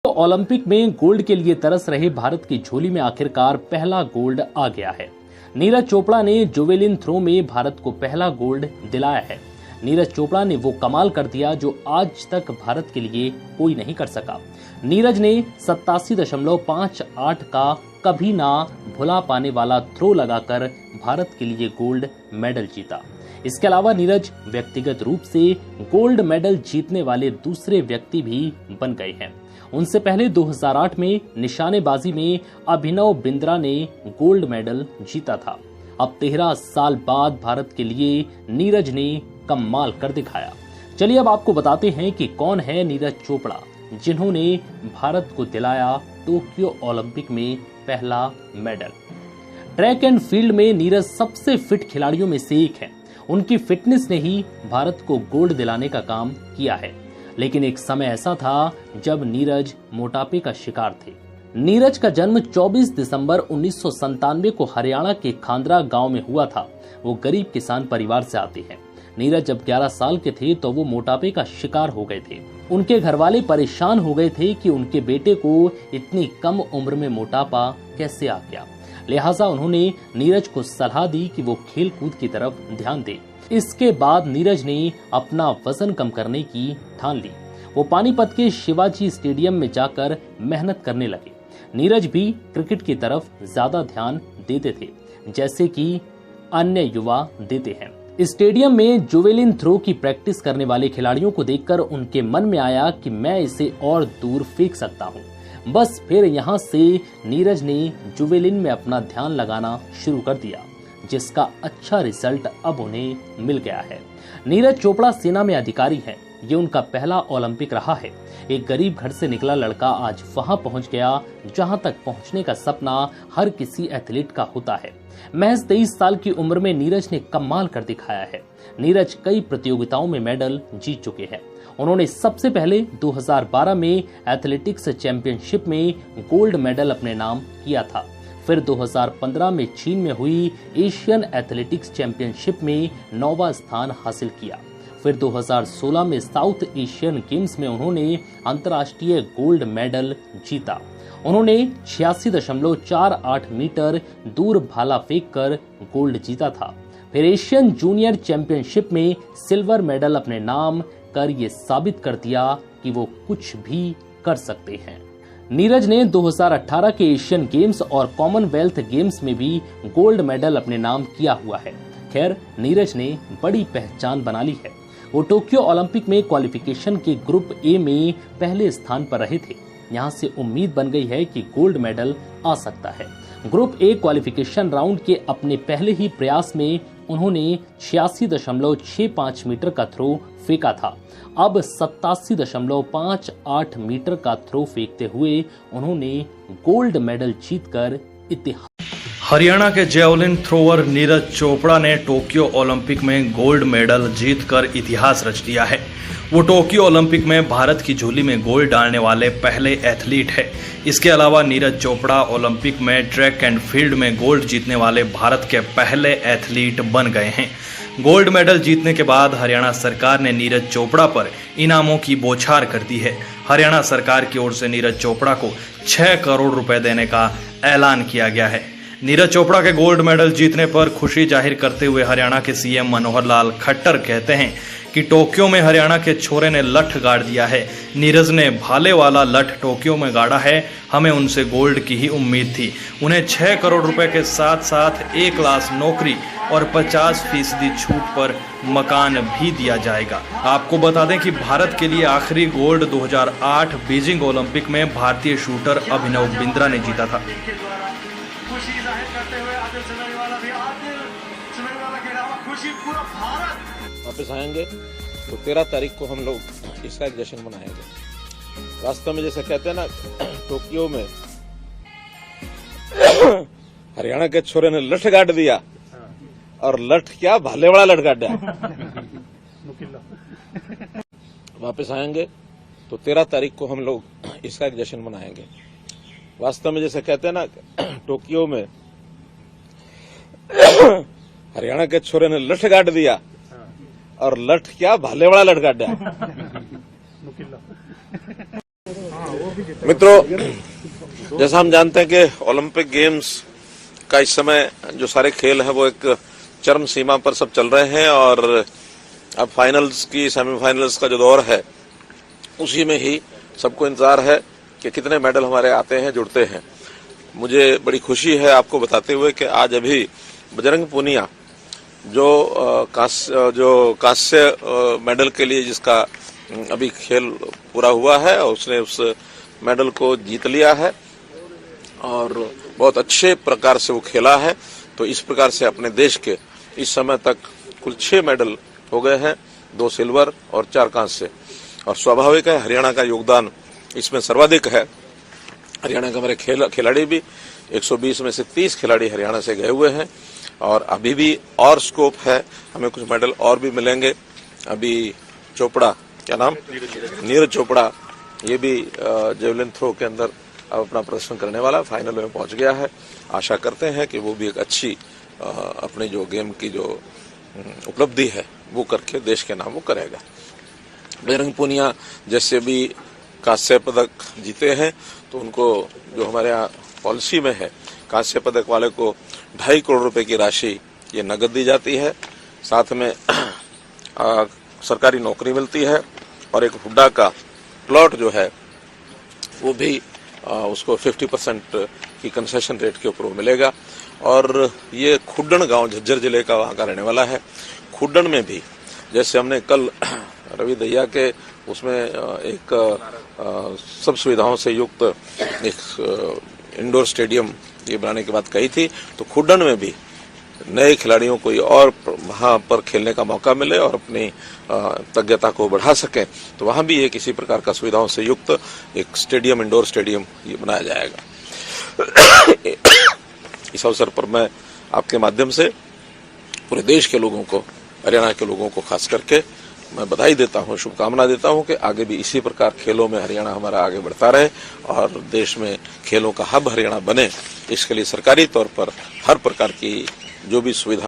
तो ओलंपिक में गोल्ड के लिए तरस रहे भारत की झोली में आखिरकार पहला गोल्ड आ गया है। नीरज चोपड़ा ने जेवलिन थ्रो में भारत को पहला गोल्ड दिलाया है। नीरज चोपड़ा ने वो कमाल कर दिया जो आज तक भारत के लिए कोई नहीं कर सका। नीरज ने 87.58 का कभी ना भुला पाने वाला थ्रो लगाकर भारत के लिए गोल्ड मेडल जीता। इसके अलावा नीरज व्यक्तिगत रूप से गोल्ड मेडल जीतने वाले दूसरे व्यक्ति भी बन गए हैं। उनसे पहले 2008 में निशानेबाजी में अभिनव बिंद्रा ने गोल्ड मेडल जीता था। अब 13 साल बाद भारत के लिए नीरज ने कमाल कर दिखाया। चलिए अब आपको बताते हैं कि कौन है नीरज चोपड़ा, जिन्होंने भारत को दिलाया टोक्यो ओलंपिक में पहला मेडल। ट्रैक एंड फील्ड में नीरज सबसे फिट खिलाड़ियों में से एक है। उनकी फिटनेस ने ही भारत को गोल्ड दिलाने का काम किया है। लेकिन एक समय ऐसा था जब नीरज मोटापे का शिकार थे। नीरज का जन्म 24 दिसंबर 1997 को हरियाणा के खांदरा गांव में हुआ था। वो गरीब किसान परिवार से आते हैं। नीरज जब 11 साल के थे तो वो मोटापे का शिकार हो गए थे। उनके घरवाले परेशान हो गए थे कि उनके बेटे को इतनी कम उम्र में मोटापा कैसे आ गया। लिहाजा उन्होंने नीरज को सलाह दी कि वो खेल कूद की तरफ ध्यान दे। इसके बाद नीरज ने अपना वजन कम करने की ठान ली। वो पानीपत के शिवाजी स्टेडियम में जाकर मेहनत करने लगे। नीरज भी क्रिकेट की तरफ ज्यादा ध्यान देते थे, जैसे कि अन्य युवा देते हैं। स्टेडियम में जेवलिन थ्रो की प्रैक्टिस करने वाले खिलाड़ियों को देखकर उनके मन में आया कि मैं इसे और दूर फेंक सकता हूँ। बस फिर यहाँ से नीरज ने जेवलिन में अपना ध्यान लगाना शुरू कर दिया, जिसका अच्छा रिजल्ट अब उन्हें मिल गया है। नीरज चोपड़ा सेना में अधिकारी हैं। ये उनका पहला ओलंपिक रहा है। एक गरीब घर से निकला लड़का आज वहां पहुंच गया जहां तक पहुंचने का सपना हर किसी एथलीट का होता है। महज 23 साल की उम्र में नीरज ने कमाल कर दिखाया है। नीरज कई प्रतियोगिताओं में मेडल जीत चुके हैं। उन्होंने सबसे पहले 2012 में एथलेटिक्स चैंपियनशिप में गोल्ड मेडल अपने नाम किया था। फिर 2015 में चीन में हुई एशियन एथलेटिक्स चैंपियनशिप में 9वां स्थान हासिल किया। फिर 2016 में साउथ एशियन गेम्स में उन्होंने अंतर्राष्ट्रीय गोल्ड मेडल जीता। उन्होंने 86.48 मीटर दूर भाला फेंककर गोल्ड जीता था। फिर एशियन जूनियर चैंपियनशिप में सिल्वर मेडल अपने नाम कर ये साबित कर दिया कि वो कुछ भी कर सकते हैं। नीरज ने 2018 के एशियन गेम्स और कॉमनवेल्थ गेम्स में भी गोल्ड मेडल अपने नाम किया हुआ है। खैर, नीरज ने बड़ी पहचान बना ली है। वो टोक्यो ओलंपिक में क्वालिफिकेशन के ग्रुप ए में पहले स्थान पर रहे थे। यहाँ से उम्मीद बन गई है कि गोल्ड मेडल आ सकता है। ग्रुप ए क्वालिफिकेशन राउंड के अपने पहले ही प्रयास में उन्होंने 86.65 मीटर का थ्रो फेंका था। अब 87.58 मीटर का थ्रो फेंकते हुए उन्होंने गोल्ड मेडल जीतकर इतिहास। हरियाणा के जेवलिन थ्रोअर नीरज चोपड़ा ने टोक्यो ओलंपिक में गोल्ड मेडल जीतकर इतिहास रच दिया है। वो टोक्यो ओलंपिक में भारत की झोली में गोल्ड डालने वाले पहले एथलीट है। इसके अलावा नीरज चोपड़ा ओलंपिक में ट्रैक एंड फील्ड में गोल्ड जीतने वाले भारत के पहले एथलीट बन गए हैं। गोल्ड मेडल जीतने के बाद हरियाणा सरकार ने नीरज चोपड़ा पर इनामों की बौछार कर दी है। हरियाणा सरकार की ओर से नीरज चोपड़ा को 6 करोड़ रुपए देने का ऐलान किया गया है। नीरज चोपड़ा के गोल्ड मेडल जीतने पर खुशी जाहिर करते हुए हरियाणा के सीएम मनोहर लाल खट्टर कहते हैं कि टोक्यो में हरियाणा के छोरे ने लठ गाड़ दिया है। नीरज ने भाले वाला लठ टोक्यो में गाड़ा है। हमें उनसे गोल्ड की ही उम्मीद थी। उन्हें 6 करोड़ रुपए के साथ साथ 1 लाख नौकरी और 50% छूट पर मकान भी दिया जाएगा। आपको बता दें कि भारत के लिए आखिरी गोल्ड 2008 बीजिंग ओलंपिक में भारतीय शूटर अभिनव बिंद्रा ने जीता था। खुशी जाहिर करते हुए आदिल सुमेरवाला भी के अलावा खुशी पूरा भारत वापस आएंगे तो 13 तारीख को हम लोग इसका एक जश्न मनाएंगे। वास्तव में जैसे कहते हैं ना, टोक्यो में हरियाणा के छोरे ने लठ गाड़ दिया और लठ क्या भाले वाला लठ गाड़ा। वापस आएंगे तो 13 तारीख को हम लोग इसका एक जश्न मनाएंगे। वास्तव में जैसे कहते हैं ना, टोक्यो में हरियाणा के छोरे ने लठ गाड़ दिया और लठ क्या भाले वाला लठ गाड़ा। मित्रों, जैसा हम जानते हैं कि ओलंपिक गेम्स का इस समय जो सारे खेल है वो एक चरम सीमा पर सब चल रहे हैं और अब फाइनल्स की सेमीफाइनल्स का जो दौर है उसी में ही सबको इंतजार है कि कितने मेडल हमारे आते हैं, जुड़ते हैं। मुझे बड़ी खुशी है आपको बताते हुए कि आज अभी बजरंग पूनिया जो कांस्य मेडल के लिए जिसका अभी खेल पूरा हुआ है और उसने उस मेडल को जीत लिया है और बहुत अच्छे प्रकार से वो खेला है। तो इस प्रकार से अपने देश के इस समय तक कुल 6 मेडल हो गए हैं, 2 सिल्वर और 4 कांस्य। और स्वाभाविक है हरियाणा का योगदान इसमें सर्वाधिक है। हरियाणा के हमारे खिलाड़ी भी 120 में से 30 खिलाड़ी हरियाणा से गए हुए हैं और अभी भी और स्कोप है, हमें कुछ मेडल और भी मिलेंगे। अभी चोपड़ा, क्या नाम, नीरज चोपड़ा, ये भी जेवलिन थ्रो के अंदर अब अपना प्रदर्शन करने वाला फाइनल में पहुंच गया है। आशा करते हैं कि वो भी एक अच्छी अपने जो गेम की जो उपलब्धि है वो करके देश के नाम वो करेगा। बजरंग पूनिया जैसे भी कांस्य पदक जीते हैं तो उनको जो हमारे यहाँ पॉलिसी में है, कांस्य पदक वाले को 2.5 करोड़ रुपए की राशि ये नगद दी जाती है, साथ में सरकारी नौकरी मिलती है और एक हुड्डा का प्लॉट जो है वो भी उसको 50% की कंसेशन रेट के ऊपर मिलेगा। और ये खुड्डन गांव झज्जर जिले का वहां का रहने वाला है। खुड्डन में भी जैसे हमने कल रवि दैया के उसमें एक सब सुविधाओं से युक्त एक इंडोर स्टेडियम ये बनाने की बात कही थी, तो खुड्डन में भी नए खिलाड़ियों को और वहां पर खेलने का मौका मिले और अपनी तज्ञता को बढ़ा सकें, तो वहां भी एक इसी प्रकार का सुविधाओं से युक्त एक स्टेडियम, इंडोर स्टेडियम ये बनाया जाएगा। इस अवसर पर मैं आपके माध्यम से पूरे देश के लोगों को, हरियाणा के लोगों को खास करके मैं बधाई देता हूं, शुभकामना देता हूं कि आगे भी इसी प्रकार खेलों में हरियाणा हमारा आगे बढ़ता रहे और देश में खेलों का हब हरियाणा बने। इसके लिए सरकारी तौर पर हर प्रकार की जो भी सुविधा